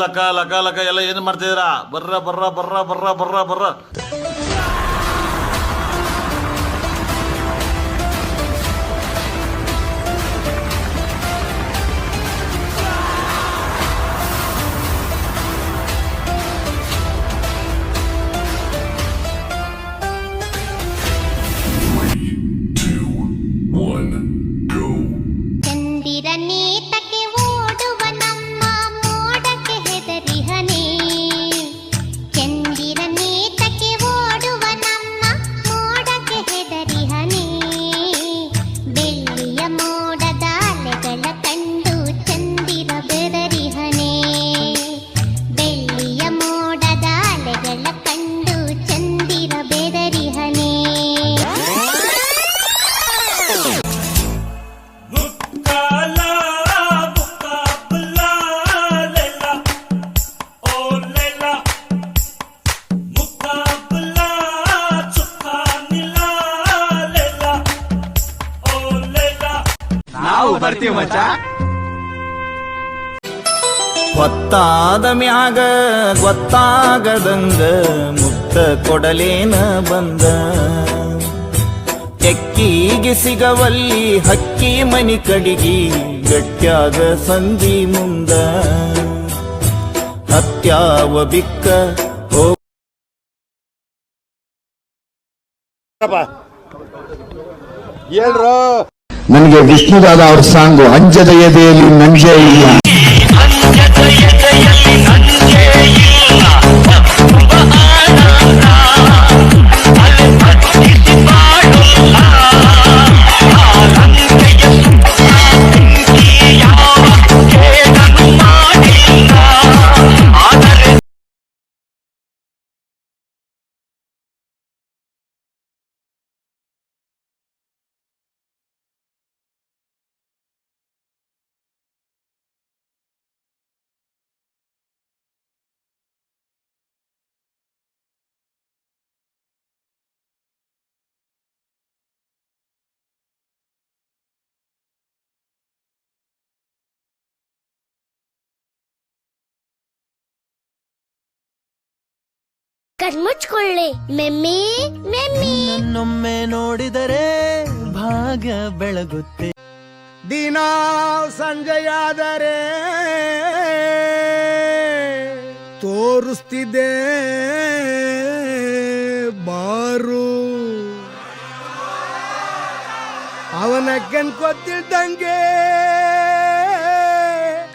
ಲಕ ಲಕ ಲಕ ಎಲ್ಲ ಏನು ಮಾಡ್ತಿದ್ದೀರಾ? ಬರ್ರ ಬರ್ರ ಬರ್ರ ಬರ್ರ ಬರ್ರ ಬರ್ರ. ಬರ್ತೀವಿ ಮಚ್ಚ. ಹೊತ್ತಾದ ಮ್ಯಾಗ ಗೊತ್ತಾಗದಂಗ ಮುತ್ತ ಕೊಡಲೇನ ಬಂದ, ಎಕ್ಕಿಗೆ ಸಿಗವಲ್ಲಿ ಹಕ್ಕಿ ಮನಿ ಕಡಿಗಿ ಗಟ್ಯಾಗ ಸಂಧಿ ಮುಂದ, ಹತ್ಯಾವ ಬಿಕ್ಕ ಹೇಳ್ರು. ನನಗೆ ವಿಷ್ಣುದಾದ ಅವ್ರ ಸಾಂಗು ಅಂಜದ ಎದೆಯಲ್ಲಿ ನಂಜೆ ಇಲ್ಲ. ಕಣ್ಮುಚ್ಕೊಳ್ಳಿ ಮೆಮ್ಮಿ ಮೆಮ್ಮಿ. ನನ್ನೊಮ್ಮೆ ನೋಡಿದರೆ ಭಾಗ್ಯ ಬೆಳಗುತ್ತೆ. ದಿನ ಸಂಜೆಯಾದರೆ ತೋರಿಸ್ತಿದ್ದೆ ಬಾರು, ಅವನ ಕಣ್ಕೊತ್ತಿದ್ದಂಗೆ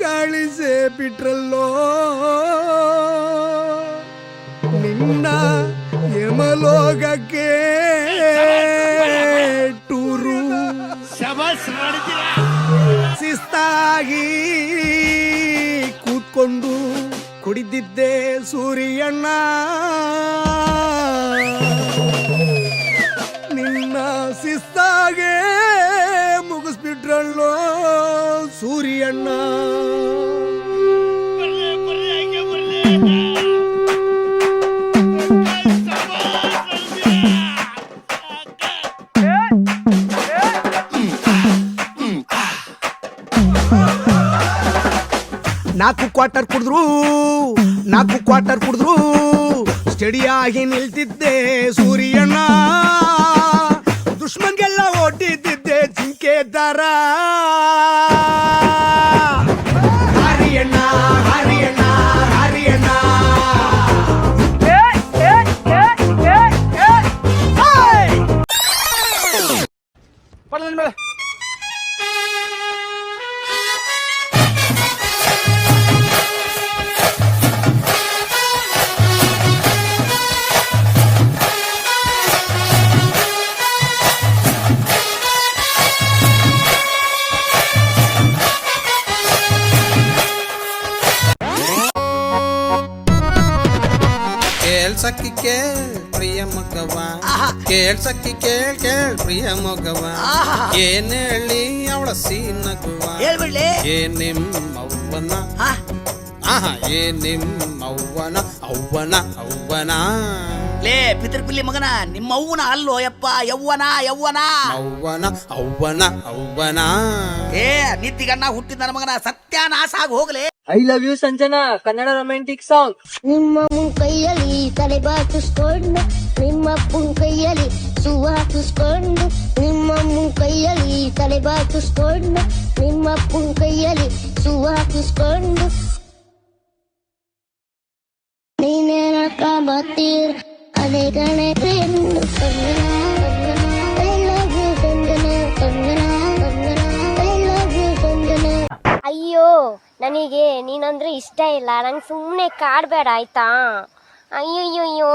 ಕಳಿಸೇ ಬಿಟ್ರಲ್ಲೋ ನಿನ್ನ ಯಮಲೋಕಕ್ಕೆ ಟೂರು. ಶಿಸ್ತಾಗಿ ಕೂತ್ಕೊಂಡು ಕುಡಿದಿದ್ದೆ ಸೂರ್ಯಣ್ಣ, ನಿನ್ನ ಶಿಸ್ತಾಗೆ ಮುಗಿಸ್ಬಿಟ್ರಲ್ಲೋ ಸೂರ್ಯಣ್ಣ. ನಾಲ್ಕು ಕ್ವಾರ್ಟರ್ ಕುಡಿದ್ರು ಸ್ಟಡಿಯಾಗಿ ನಿಲ್ತಿದ್ದೆ ಸೂರ್ಯಣ್ಣ, ದುಶ್ಮನ್ಗೆಲ್ಲ ಓಟಿದ್ದಿದ್ದೆ ಜಿಂಕೆ ತರ. ಹರಿಯಣ್ಣ ಹರಿಯಣ್ಣ ಹರಿಯಣ್ಣ ಕೇಳ್ಸಕ್ಕಿ ಕೇಳ್ ಪ್ರಿಯ ಮಗವ, ಕೇಳ್ಸಕ್ಕಿ ಕೇಳ್ ಪ್ರಿಯ ಮಗವ, ಏನ್ ಹೇಳಿ ಅವಳ ಸೀನಗುವ, ಏ ನಿಮ್ಮವ್ವನ ಏ ನಿಮ್ಮವ್ವನ ಅವ್ವನ ಅವ್ವನ. ಲೇ ಪಿತೃಪಿಲ್ಲಿ ಮಗನ, ನಿಮ್ಮ ಅವ್ವನ ಅಲ್ಲೋ ಯಪ್ಪ, ಯವ್ವನ ಯವ್ವನ ಅವ್ವನ ಅವ್ವನ ಅವ್ವನ. ಏ ನಿತ್ತಿಗಣ್ಣ ಹುಟ್ಟಿದ ನನ್ನ ಮಗನ ಸತ್ಯಾನಾಶ ಆಗಿ ಹೋಗ್ಲೇ. I love you Sanjana Kannada romantic song. ನಿಮ್ಮ ಕೈಯಲ್ಲಿ ತಲೆ ಬಾಚಿಸ್ಕೊಂಡು ನಿಮ್ಮಪ್ಪನ ಕೈಯಲ್ಲಿ ಸುವ ಹಾಕಿಸ್ಕೊಂಡು ನಿಮ್ಮ ಕೈಯಲ್ಲಿ ತಲೆ ಬಾಚಿಸ್ಕೊಂಡು ನಿಮ್ಮಪ್ಪನ ಕೈಯಲ್ಲಿ ಸುವ ಹಾಕಿಸ್ಕೊಂಡು ನೀನೇನಕ್ಕ ಬರ್ತೀರ ಅದೇ ಗಣೆ ಅಯ್ಯೋ ನನಗೆ ನೀನಂದ್ರೆ ಇಷ್ಟ ಇಲ್ಲ, ನಂಗೆ ಸುಮ್ಮನೆ ಕಾಡಬೇಡ ಆಯ್ತಾ? ಅಯ್ಯೋಯ್ಯೋ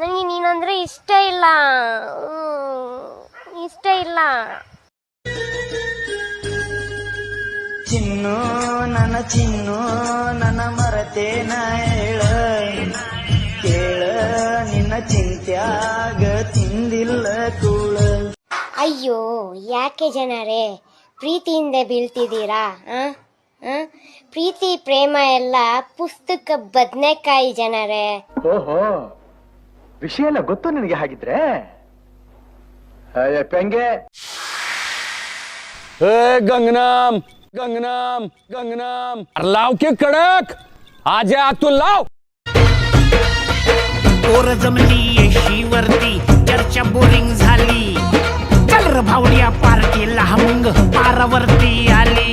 ನನಗೆ ನೀನಂದ್ರೆ ಇಷ್ಟ ಇಲ್ಲ, ಇಷ್ಟ ಇಲ್ಲ. ಚಿನ್ನು ನನ್ನ ಮರತೇನ ಹೇಳ ಕೇಳ ನಿನ್ನ ಚಿಂತ್ಯಾಗ ತಿಂದಿಲ್ಲ ಕೂಳ. ಅಯ್ಯೋ ಯಾಕೆ ಜನರೇ ಪ್ರೀತಿಯಿಂದ ಬೀಳ್ತಿದ್ದೀರಾ? ಪ್ರೀತಿ ಪ್ರೇಮ ಎಲ್ಲ ಪುಸ್ತಕ ಬದನೆಕಾಯಿ ಜನರೇ. ಓಹೋ, ವಿಷಯ ಎಲ್ಲ ಗೊತ್ತು ನಿನಗೆ ಹಾಗಿದ್ರೆ? ಹೆಂಗೆ गंगनाम गंगनाम गंगनाम लाव के कडक आज तू लाव. पोर जमली येशीवरती चर्चा बोरिंग झाली. कलर भावड्या पार्टीला मग पारावरती आली.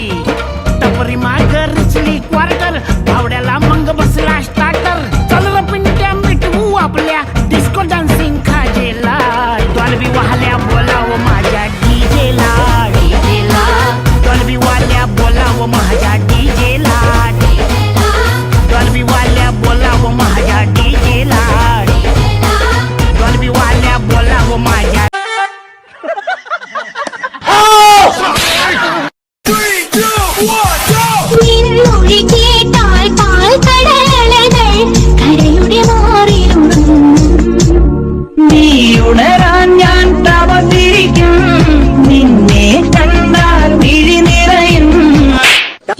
टपरी माग रिचली क्वार्टर भावड्याला मग बसला स्टार्टर. चल पिंट्या मिटवू आपल्या डिस्को डान्सिंग खाजेला. डॉल्बी वाहल्या बोलाव माझ्या डीजेला. डॉल्बी वाल्या बोलाव माझ्या डीजेला. डॉल्बी वाल्या बोलाव माझ्या डीजेला. डॉल्बी वाल्या बोलाव माझ्या. നീയുണരാൻ ഞാൻ തവതിരിക്കും നിന്നെ കണ്ടാൽ വിഴി നിറയും.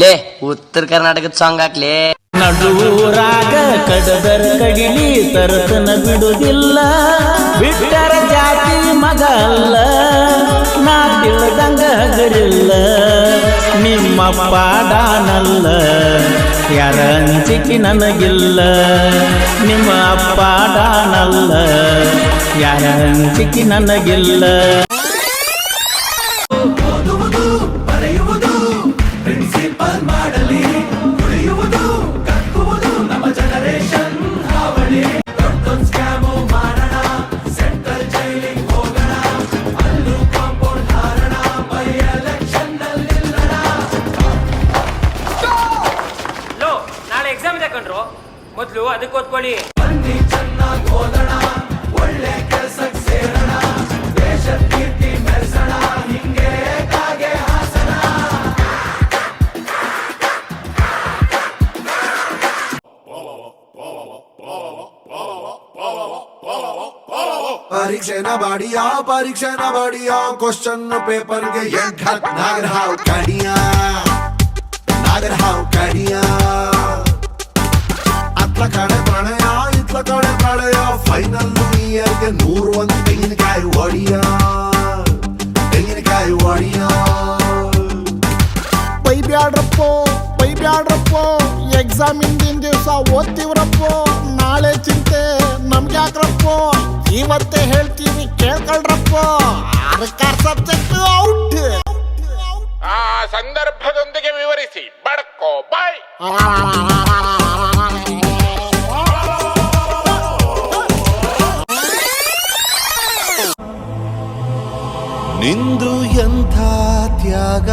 ಲೇ ಉತ್ತರ ಕರ್ನಾಟಕದ ಸಾಂಗ್ ಹಾಕ್ಲೇ. ನಡುವೂರಾಗ ಕಡದರ ಕಡಿಲಿ ತರತನ ಬಿಡುದಿಲ್ಲ. ಬಿಟ್ಟರ ಜಾತಿ ಮಗ ಅಲ್ಲ ನಾ ತಿಳಿದಂಗ ಹಗರಿಲ್ಲ. ನಿಮ್ಮ ಪಾಡಾನಲ್ಲ ಯಾರ ಅಂಜಿಕೆ ನನಗಿಲ್ಲ. ನಿಮ್ಮ ಪಾಡಾನಲ್ಲ ಯಾರ ಅಂಜಿಕೆ ನನಗಿಲ್ಲ. ನಾಳೆ ಎಕ್ಸಾಮ್ ಇದೆ ಕಣ್ರು, ಮೊದ್ಲು ಅದಕ್ಕೆ ಓದ್ಕೊಳ್ಳಿ. ಪರೀಕ್ಷೆ ನ ಬಾಡಿಯಾ ಕ್ವಶನ್ ಪೇಪರ್ ಗೆ ನಾಗರ ಹಾವು ಕಡಿಯಾ ಅತ್ಲ ಕಡೆ ಪ್ರಣಯ ಇತ್ಲ ಕಡೆ ಪ್ರಳಯ. ಫೈನಲ್ ಇಯರ್ಗೆ 101 ತೆಂಗಿನಕಾಯಿ ಒಡಿಯಾ. ಬೈಬ್ಯಾಡ್ರಪ್ಪೋ ಎಕ್ಸಾಮ್ ಹಿಂದಿನ ದಿವಸ ಓದ್ತಿವ್ರಪ್ಪೋ. ನಾಳೆ ಚಿಂತೆ ನಮ್ಗ್ಯಾಕ್ರಪ್ಪೋ, ಇವತ್ತೇ ಹೇಳ್ತೀವಿ ಕೇಳ್ಕೊಳ್ರಪ್ಪೋ. Subject out. ಆ ಸಂದರ್ಭದೊಂದಿಗೆ ವಿವರಿಸಿ ಬಡ್ಕೋ ಬಾಯ್. ನಿಂದು ಎಂಥ ತ್ಯಾಗ,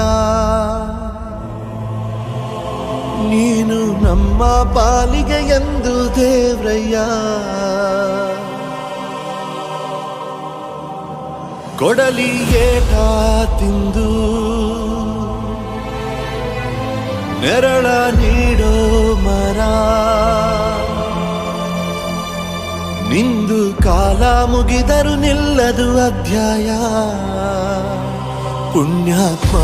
ನೀನು ನಮ್ಮ ಪಾಲಿಗೆ ಎಂದು ದೇವ್ರಯ್ಯ. ಕೊಡಲಿ ಏಟ ತಿಂದು ನೆರಳ ನೀಡೋ ಮರ. ನಿಂದು ಕಾಲ ಮುಗಿದರು ನಿಲ್ಲದು ಅಧ್ಯಾಯ. ಪುಣ್ಯಾತ್ಮ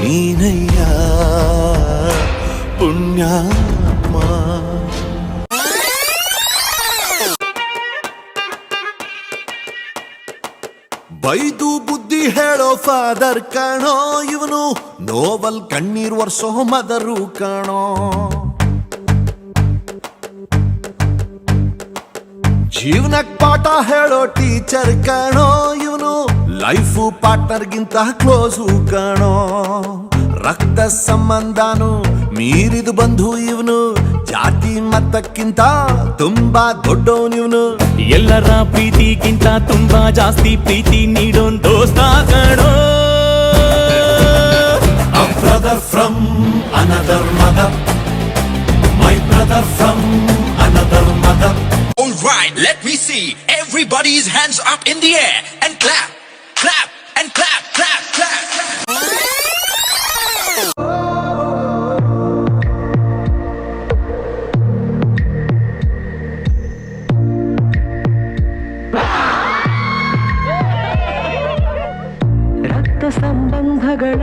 ನೀನಯ್ಯ ಪುಣ್ಯಾತ್ಮ. ಬೈದು ಬುದ್ಧಿ ಬುದ್ಧಿ ಹೇಳೋ ಫಾದರ್ ಕಣೋ ಇವನು, ನೋವಲ್ ಕಣ್ಣೀರ್ ವರ್ಷೋ ಮದರು ಕಣೋ. ಜೀವನಕ್ ಪಾಠ ಹೇಳೋ ಟೀಚರ್ ಕಣೋ ಇವನು, ಲೈಫು ಪಾರ್ಟ್ನರ್ಗಿಂತ ಕ್ಲೋಸು ಕಣೋ. ರಕ್ತ ಸಂಬಂಧನು ಮೀರಿದು ಬಂಧು ಇವನು, ಜಾತಿ ಮತಕ್ಕಿಂತ ತುಂಬಾ ದೊಡ್ಡವನಿವನು. ಎಲ್ಲರ ಪ್ರೀತಿಗಿಂತ ತುಂಬಾ ಜಾಸ್ತಿ ಪ್ರೀತಿ ನೀಡೋನ್ ದೋಸ್ತ ಕಣೋ. A brother from another mother, my brother from another mother. All right, let me see everybody's hands up in the air and clap, clap, and clap, clap, clap, clap. ರಕ್ತ ಸಂಬಂಧಗಳ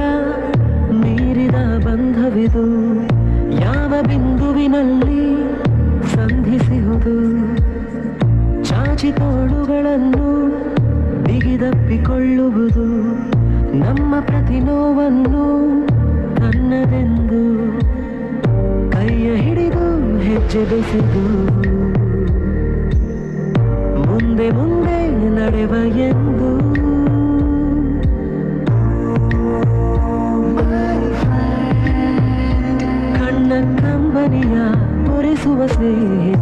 ಮೀರಿದ ಬಂಧವಿದು, ಯಾವ ಬಿಂದುವಿನಲ್ಲಿ ಸಂಧಿಸುವುದು. ಚಾಚಿ ತೋಳುಗಳನ್ನು ಬಿಗಿದಪ್ಪಿಕೊಳ್ಳುವುದು, ನಮ್ಮ ಪ್ರತಿ ನೋವನ್ನು ತನ್ನದೆಂದು ಕೈಯ ಹಿಡಿದು ಹೆಜ್ಜೆ ಬೆಸೆದು ಮುಂದೆ ಮುಂದೆ ನಡೆವ ಎಂದು. ಕಣ್ಣ ಕಂಬನಿಯ ಒರೆಸುವ ಸ್ನೇಹ